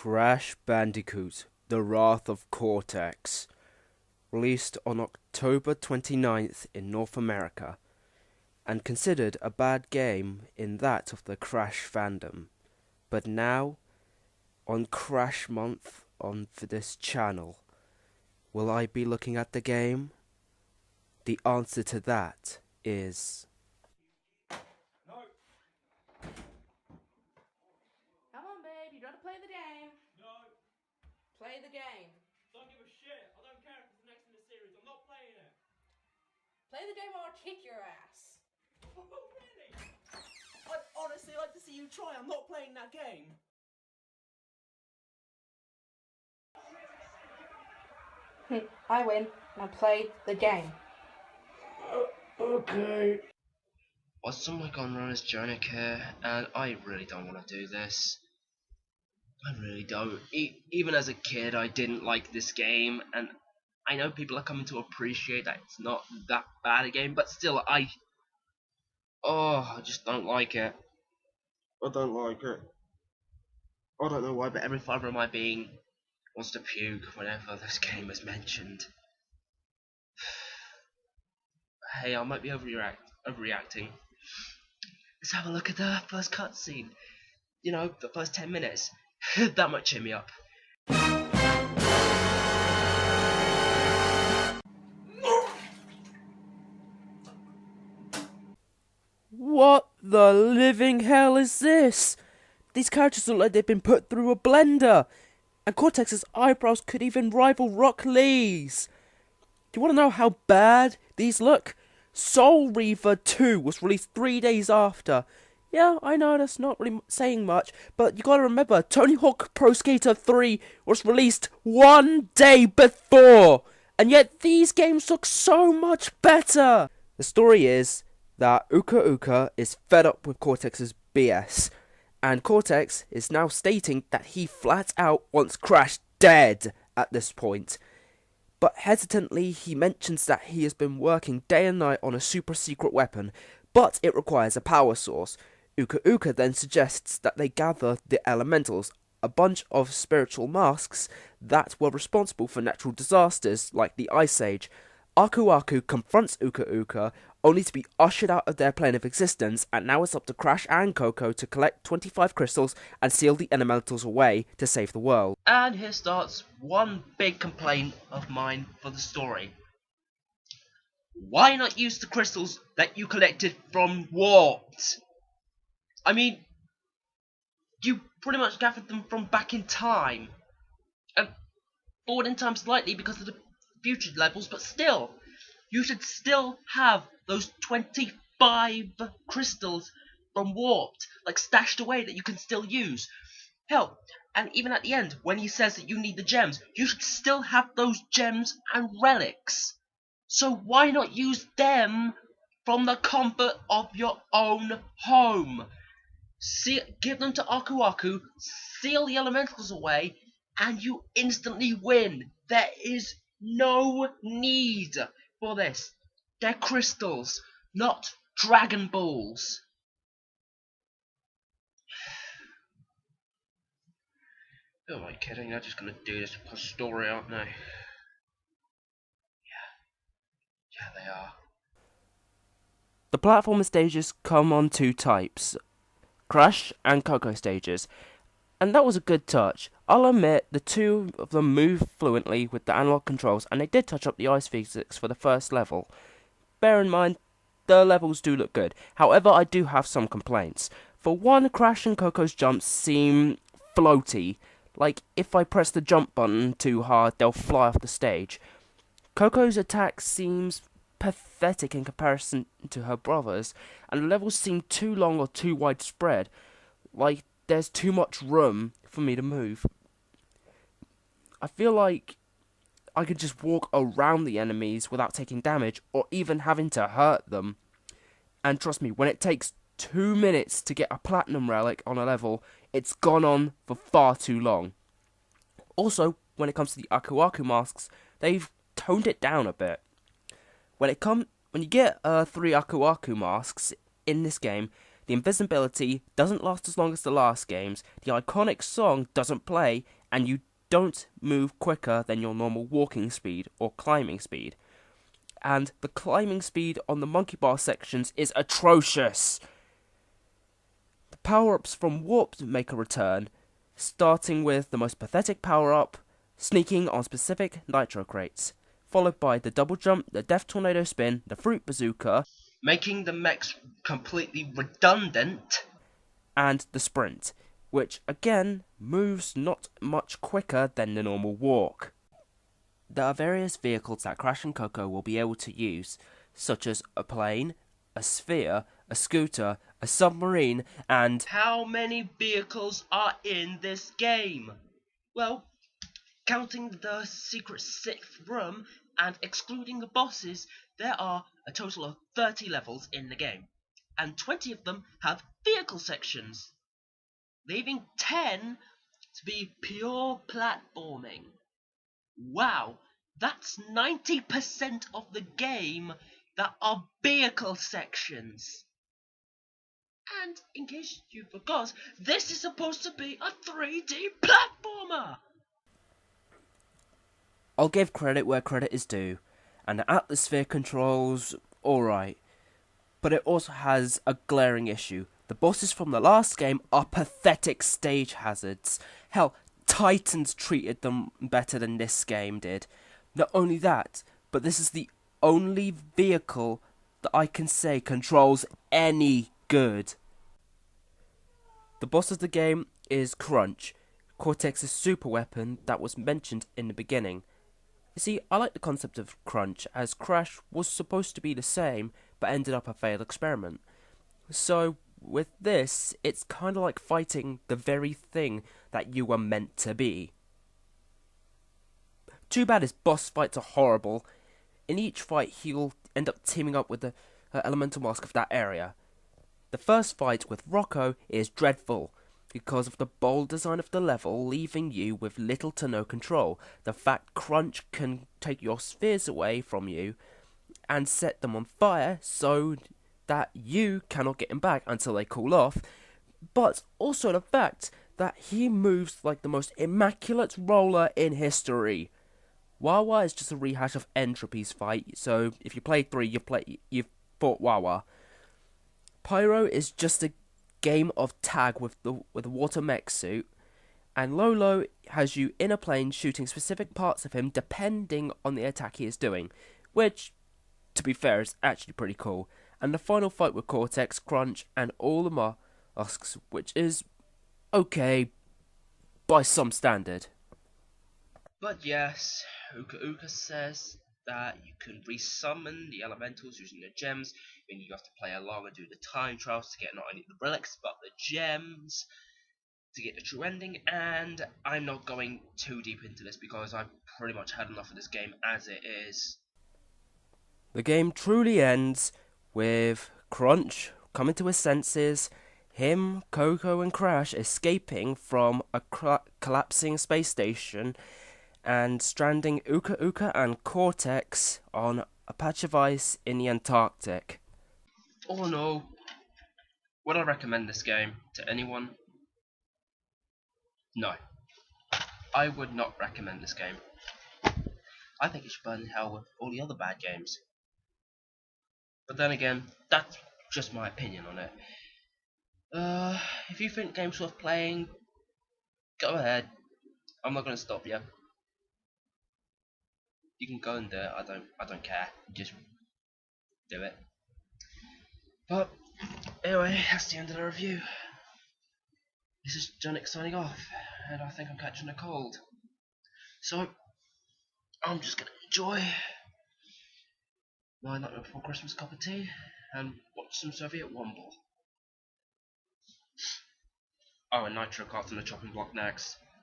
Crash Bandicoot, The Wrath of Cortex, released on October 29th in North America, and considered a bad game in that of the Crash fandom. But now, on Crash Month on this channel, will I be looking at the game? The answer to that is... No. Come on, babe, you gotta play the game. No. Play the game. Don't give a shit. I don't care if it's the next in the series. I'm not playing it. Play the game or I'll kick your ass. Oh, really? I'd honestly like to see you try. I'm not playing that game. I win. Now play the game. Okay. Well, someone gone on his journey here, and I really don't want to do this. I really don't. Even as a kid, I didn't like this game, and I know people are coming to appreciate that it's not that bad a game, but still, I just don't like it. I don't like it. I don't know why, but every fibre of my being wants to puke whenever this game is mentioned. Hey, I might be overreacting. Let's have a look at the first cutscene. You know, the first 10 minutes. That might cheer me up. What the living hell is this? These characters look like they've been put through a blender, and Cortex's eyebrows could even rival Rock Lee's. Do you want to know how bad these look? Soul Reaver 2 was released 3 days after. Yeah, I know that's not really saying much, but you gotta remember, Tony Hawk Pro Skater 3 was released 1 day before, and yet these games look so much better. The story is that Uka Uka is fed up with Cortex's BS, and Cortex is now stating that he flat out wants Crash dead at this point. But hesitantly, he mentions that he has been working day and night on a super secret weapon, but it requires a power source. Uka Uka then suggests that they gather the elementals, a bunch of spiritual masks that were responsible for natural disasters like the Ice Age. Aku Aku confronts Uka Uka, only to be ushered out of their plane of existence, and now it's up to Crash and Coco to collect 25 crystals and seal the elementals away to save the world. And here starts one big complaint of mine for the story. Why not use the crystals that you collected from Warped? I mean, you pretty much gathered them from back in time. Forward in time slightly because of the future levels, but still, you should still have those 25 crystals from Warped, like stashed away that you can still use. Hell, and even at the end, when he says that you need the gems, you should still have those gems and relics. So why not use them from the comfort of your own home? Give them to Aku Aku, seal the elementals away, and you instantly win. There is no need for this. They're crystals, not Dragon Balls. Who am I kidding? They're just gonna do this for story, aren't they? Yeah, they are. The platformer stages come on two types, Crash and Coco stages, and that was a good touch. I'll admit the two of them move fluently with the analog controls, and they did touch up the ice physics for the first level. Bear in mind, the levels do look good. However, I do have some complaints. For one, Crash and Coco's jumps seem floaty, like if I press the jump button too hard, they'll fly off the stage. Coco's attack seems pathetic in comparison to her brothers, and the levels seem too long or too widespread, like there's too much room for me to move. I feel like I could just walk around the enemies without taking damage or even having to hurt them. And trust me, when it takes 2 minutes to get a platinum relic on a level, it's gone on for far too long. Also, when it comes to the Aku Aku masks, they've toned it down a bit. When you get 3 Aku Aku masks in this game, The invisibility doesn't last as long as the last games, the iconic song doesn't play, and you don't move quicker than your normal walking speed or climbing speed. And the climbing speed on the monkey bar sections is atrocious. The power-ups from Warp make a return, starting with the most pathetic power-up, sneaking on specific nitro crates, followed by the double jump, the death tornado spin, the fruit bazooka, making the mechs completely redundant, and the sprint, which again moves not much quicker than the normal walk. There are various vehicles that Crash and Coco will be able to use, such as a plane, a sphere, a scooter, a submarine, and... How many vehicles are in this game? Well, counting the secret sixth room and excluding the bosses, there are a total of 30 levels in the game, and 20 of them have vehicle sections, leaving 10 to be pure platforming. Wow, that's 90% of the game that are vehicle sections. And in case you forgot, this is supposed to be a 3D platformer! I'll give credit where credit is due, and the atmosphere controls alright, but it also has a glaring issue. The bosses from the last game are pathetic stage hazards. Hell, Titans treated them better than this game did. Not only that, but this is the only vehicle that I can say controls any good. The boss of the game is Crunch, Cortex's super weapon that was mentioned in the beginning. You see, I like the concept of Crunch, as Crash was supposed to be the same, but ended up a failed experiment. So, with this, it's kind of like fighting the very thing that you were meant to be. Too bad his boss fights are horrible. In each fight, he'll end up teaming up with the elemental mask of that area. The first fight with Rocco is dreadful, because of the bold design of the level, leaving you with little to no control. The fact Crunch can take your spheres away from you and set them on fire so that you cannot get him back until they cool off, but also the fact that he moves like the most immaculate roller in history. Wawa is just a rehash of Entropy's fight, so if you played 3, you've fought Wawa. Pyro is just a game of tag with the water mech suit, and Lolo has you in a plane shooting specific parts of him depending on the attack he is doing, which, to be fair, is actually pretty cool. And the final fight with Cortex, Crunch, and all the masks, which is okay by some standard. But yes, Uka Uka says that you can resummon the elementals using the gems, meaning you have to play along and do the time trials to get not only the relics but the gems to get the true ending, and I'm not going too deep into this because I've pretty much had enough of this game as it is. The game truly ends with Crunch coming to his senses, him, Coco, and Crash escaping from a collapsing space station, and stranding Uka Uka and Cortex on a patch of ice in the Antarctic. All in all, would I recommend this game to anyone? No. I would not recommend this game. I think it should burn in hell with all the other bad games. But then again, that's just my opinion on it. If you think the game's worth playing, go ahead. I'm not gonna stop you. You can go and do it. I don't care. Just do it. But anyway, that's the end of the review. This is Jonix signing off, and I think I'm catching a cold. So I'm just gonna enjoy my night before Christmas cup of tea and watch some Soviet Womble. Oh, and Nitro Kart on the chopping block next.